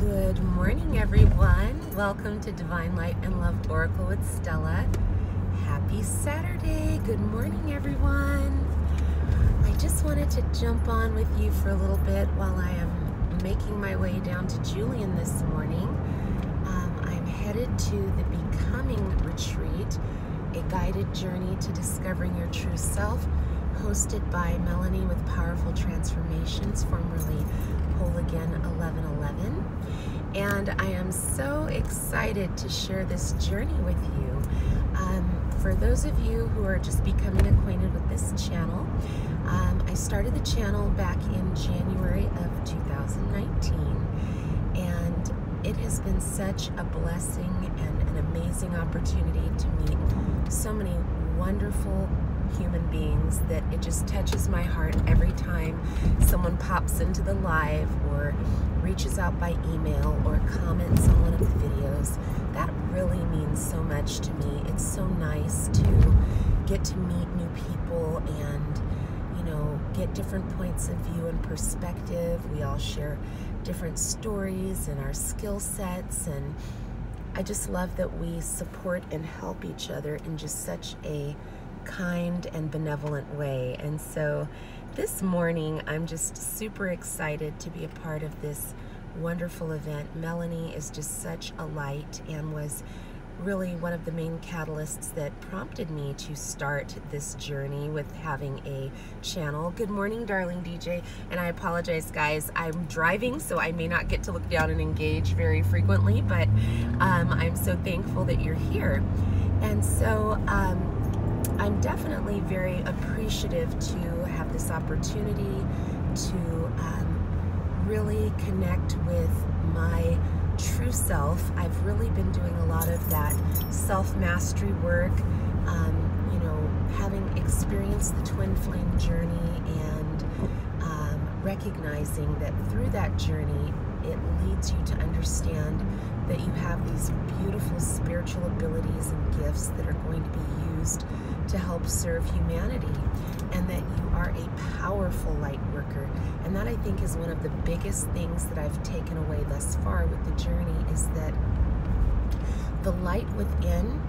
Good morning, everyone. Welcome to Divine Light and Love Oracle with Stella. Happy Saturday. Good morning, everyone. I just wanted to jump on with you for a little bit while I am making my way down to Julian this morning. I'm headed to the Becoming Retreat, a guided journey to discovering your true self, hosted by Melanie with Powerful Transformations, formerly Whole Again 1111. And I am so excited to share this journey with you. For those of you who are just becoming acquainted with this channel, I started the channel back in January of 2019, and it has been such a blessing and an amazing opportunity to meet so many wonderful human beings that it just touches my heart every time someone pops into the live or reaches out by email or comments on one of the videos. That really means so much to me. It's so nice to get to meet new people and, you know, get different points of view and perspective. We all share different stories and our skill sets, and I just love that we support and help each other in just such a kind and benevolent way. And so this morning I'm just super excited to be a part of this wonderful event. Melanie is just such a light and was really one of the main catalysts that prompted me to start this journey with having a channel. Good morning, darling DJ. And I apologize, guys, I'm driving, so I may not get to look down and engage very frequently, but I'm so thankful that you're here. And so I'm definitely very appreciative to have this opportunity to really connect with my true self. I've really been doing a lot of that self-mastery work, you know, having experienced the twin flame journey and recognizing that through that journey, it leads you to understand that you have these beautiful spiritual abilities and gifts that are going to be used to help serve humanity, and that you are a powerful light worker. And that, I think, is one of the biggest things that I've taken away thus far with the journey, is that the light within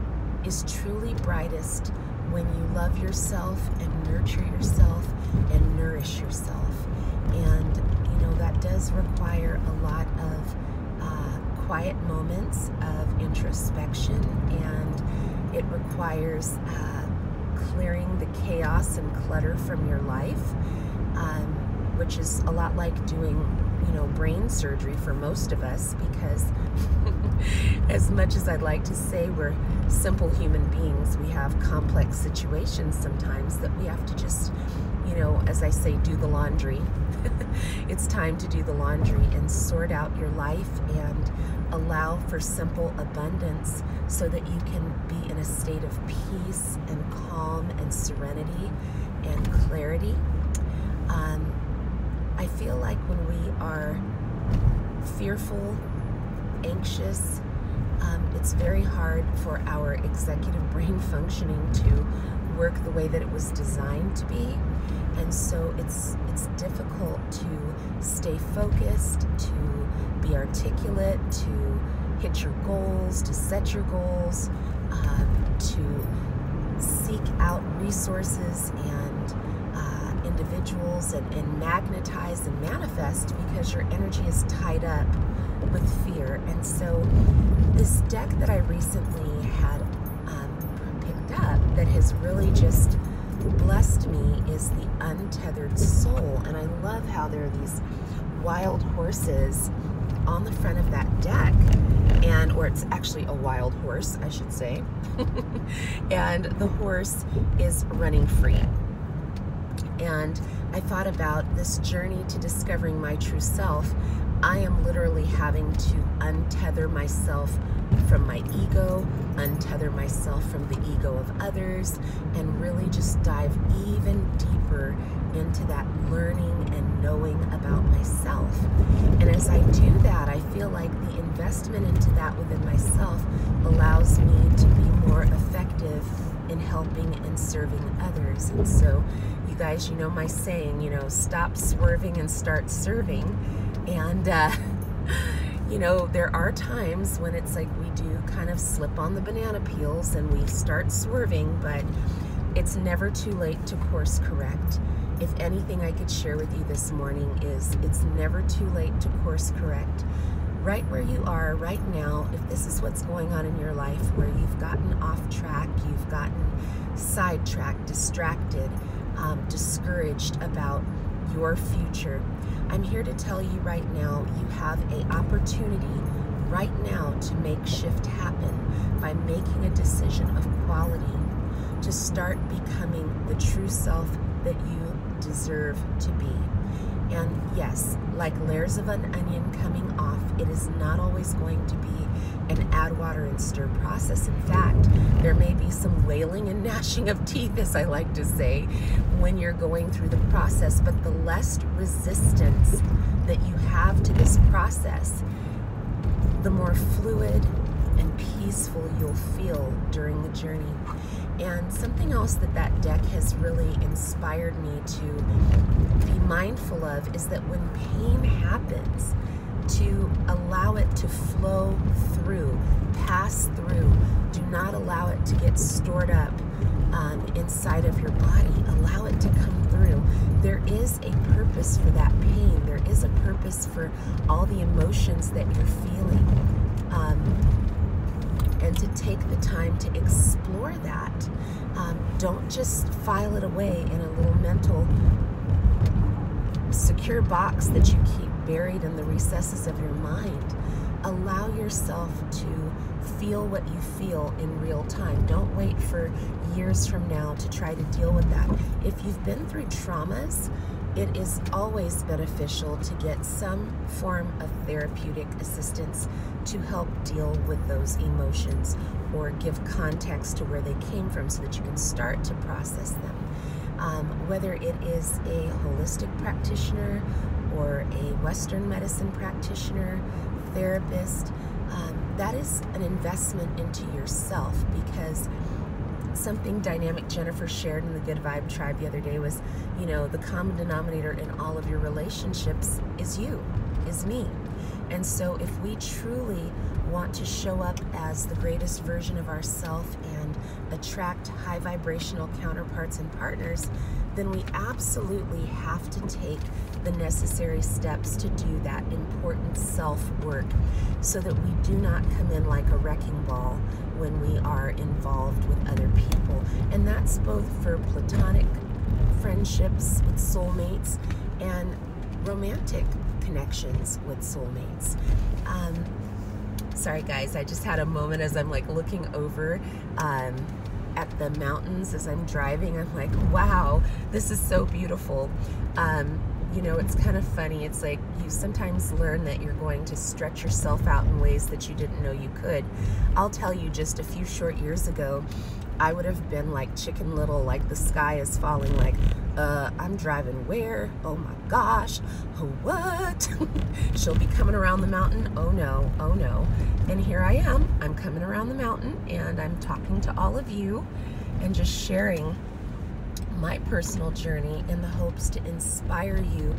is truly brightest when you love yourself and nurture yourself and nourish yourself. And you know, that does require a lot of quiet moments of introspection, and it requires clearing the chaos and clutter from your life, which is a lot like doing, you know, brain surgery for most of us, because as much as I'd like to say we're simple human beings, we have complex situations sometimes that we have to just, you know, as I say, do the laundry. It's time to do the laundry and sort out your life and allow for simple abundance so that you can be in a state of peace and calm and serenity and clarity. I feel like when we are fearful, anxious, it's very hard for our executive brain functioning to work the way that it was designed to be. And so it's difficult to stay focused, to be articulate, to hit your goals, to set your goals, to seek out resources and individuals and magnetize and manifest, because your energy is tied up with fear. And so this deck that I recently had picked up that has really just blessed me is the Untethered Soul. And I love how there are these wild horses on the front of that deck, and or it's actually a wild horse, I should say. And the horse is running free. And I thought about this journey to discovering my true self. I am literally having to untether myself from my ego, untether myself from the ego of others, and really just dive even deeper into that learning and knowing about myself. And as I do that, I feel like the investment into that within myself allows me to be more effective in helping and serving others. And so, you guys, you know my saying, you know, stop swerving and start serving. And you know, there are times when it's like we do kind of slip on the banana peels and we start swerving, but it's never too late to course correct. If anything I could share with you this morning is it's never too late to course correct. Right where you are right now, if this is what's going on in your life, where you've gotten off track, you've gotten sidetracked, distracted, discouraged about your future, I'm here to tell you right now, you have an opportunity right now to make shift happen by making a decision of quality, to start becoming the true self that you deserve to be. And yes, like layers of an onion coming off, it is not always going to be an add water and stir process. In fact, there may be some wailing and gnashing of teeth, as I like to say, when you're going through the process. But the less resistance that you have to this process, the more fluid and peaceful you'll feel during the journey. And something else that deck has really inspired me to be mindful of is that when pain happens, to allow it to flow through, pass through. Do not allow it to get stored up inside of your body. Allow it to come through. There is a purpose for that pain. There is a purpose for all the emotions that you're feeling. And to take the time to explore that. Don't just file it away in a little mental secure box that you keep buried in the recesses of your mind. Allow yourself to feel what you feel in real time. Don't wait for years from now to try to deal with that. If you've been through traumas, it is always beneficial to get some form of therapeutic assistance to help deal with those emotions or give context to where they came from so that you can start to process them. Whether it is a holistic practitioner or a Western medicine practitioner, therapist, that is an investment into yourself, because something Dynamic Jennifer shared in the Good Vibe Tribe the other day was, you know, the common denominator in all of your relationships is you, is me. And so if we truly want to show up as the greatest version of ourselves and attract high vibrational counterparts and partners, then we absolutely have to take the necessary steps to do that important self-work so that we do not come in like a wrecking ball when we are involved with other people. And that's both for platonic friendships with soulmates and romantic connections with soulmates. Sorry guys, I just had a moment as I'm like looking over at the mountains as I'm driving. I'm like, wow, this is so beautiful. You know, it's kind of funny. It's like you sometimes learn that you're going to stretch yourself out in ways that you didn't know you could. I'll tell you, just a few short years ago, I would have been like Chicken Little, like the sky is falling, like, I'm driving where? Oh my gosh, what? She'll be coming around the mountain, oh no, oh no. And here I am, I'm coming around the mountain and I'm talking to all of you and just sharing my personal journey in the hopes to inspire you,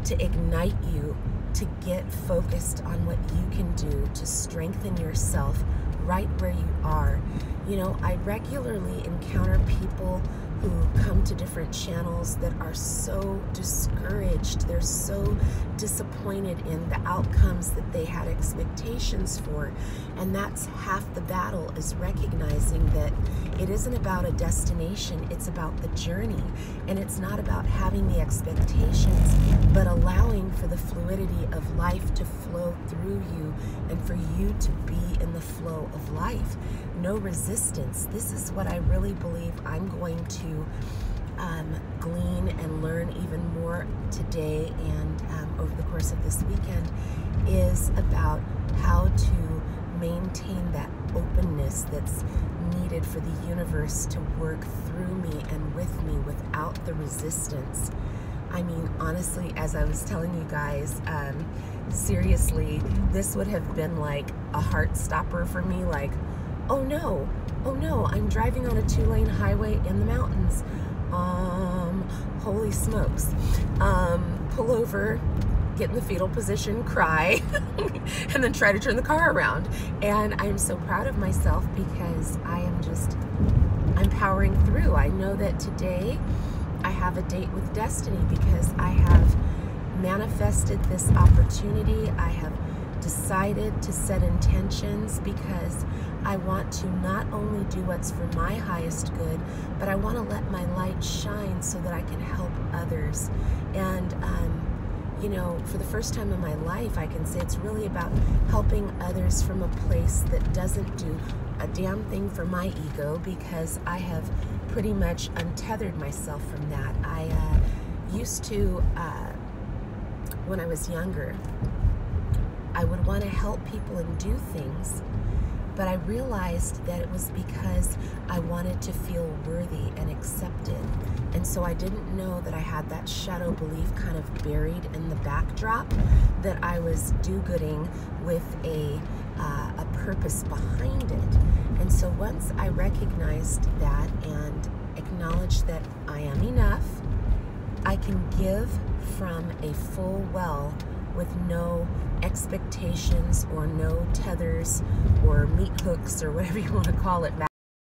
to ignite you, to get focused on what you can do to strengthen yourself right where you are. You know, I regularly encounter people who come to different channels that are so discouraged. They're so disappointed in the outcomes that they had expectations for. And that's half the battle, is recognizing that it isn't about a destination, it's about the journey. And it's not about having the expectations, but allowing for the fluidity of life to flow through you and for you to be in the flow of life. No resistance. This is what I really believe I'm going to glean and learn even more today and over the course of this weekend, is about how to maintain that openness that's needed for the universe to work through me and with me without the resistance. I mean, honestly, as I was telling you guys, seriously, this would have been like a heart stopper for me, like, oh no, I'm driving on a 2-lane highway in the mountains. Holy smokes. Pull over, get in the fetal position, cry, and then try to turn the car around. And I'm so proud of myself because I'm powering through. I know that today I have a date with destiny because I have manifested this opportunity. I have decided to set intentions because I want to not only do what's for my highest good, but I want to let my light shine so that I can help others. And you know, for the first time in my life, I can say it's really about helping others from a place that doesn't do a damn thing for my ego, because I have pretty much untethered myself from that. I used to, when I was younger, I would want to help people and do things, but I realized that it was because I wanted to feel worthy and accepted. And so I didn't know that I had that shadow belief kind of buried in the backdrop, that I was do-gooding with a purpose behind it. And so once I recognized that and acknowledged that I am enough, I can give from a full well with no expectations or no tethers or meat hooks or whatever you want to call it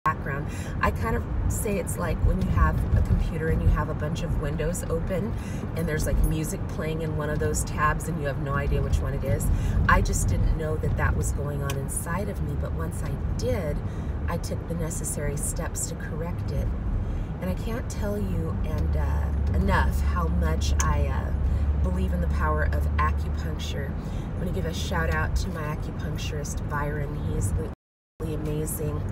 background. I kind of say it's like when you have a computer and you have a bunch of windows open and there's like music playing in one of those tabs and you have no idea which one it is. I just didn't know that that was going on inside of me, but once I did, I took the necessary steps to correct it. And I can't tell you enough how much I believe in the power of acupuncture. I'm going to give a shout out to my acupuncturist, Byron. He is really amazing.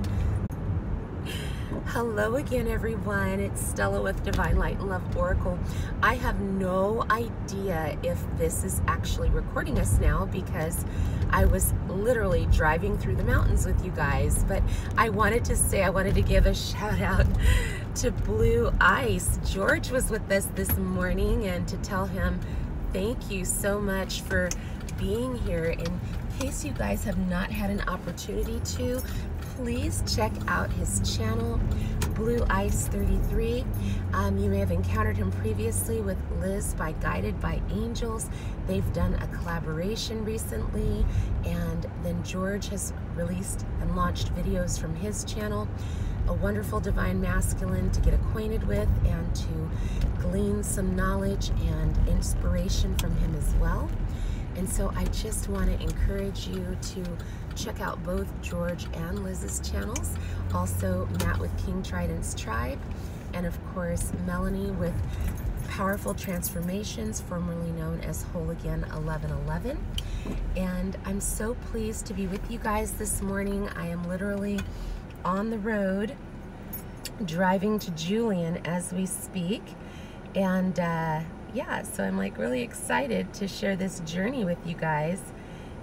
Hello again, everyone. It's Stella with Divine Light and Love Oracle. I have no idea if this is actually recording us now because I was literally driving through the mountains with you guys, but I wanted to give a shout out to Blue Ice. George was with us this morning, and to tell him thank you so much for being here. In case you guys have not had an opportunity to, please check out his channel, Blue Ice 33. You may have encountered him previously with Liz by Guided by Angels. They've done a collaboration recently, and then George has released and launched videos from his channel. A wonderful divine masculine to get acquainted with and to glean some knowledge and inspiration from him as well. And so I just want to encourage you to check out both George and Liz's channels. Also Matt with King Trident's Tribe, and of course Melanie with Powerful Transformations, formerly known as Whole Again 1111. And I'm so pleased to be with you guys this morning. I am literally on the road driving to Julian as we speak, and yeah, so I'm like really excited to share this journey with you guys,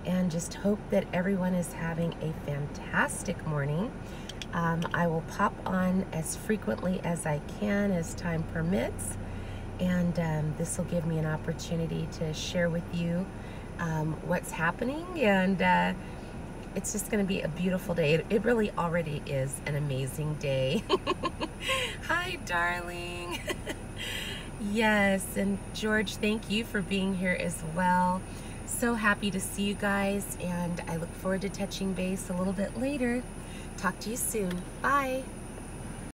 and just hope that everyone is having a fantastic morning. I will pop on as frequently as I can as time permits, and this will give me an opportunity to share with you what's happening, and it's just going to be a beautiful day. It really already is an amazing day. Hi, darling. Yes, and George, thank you for being here as well. So happy to see you guys, and I look forward to touching base a little bit later. Talk to you soon. Bye.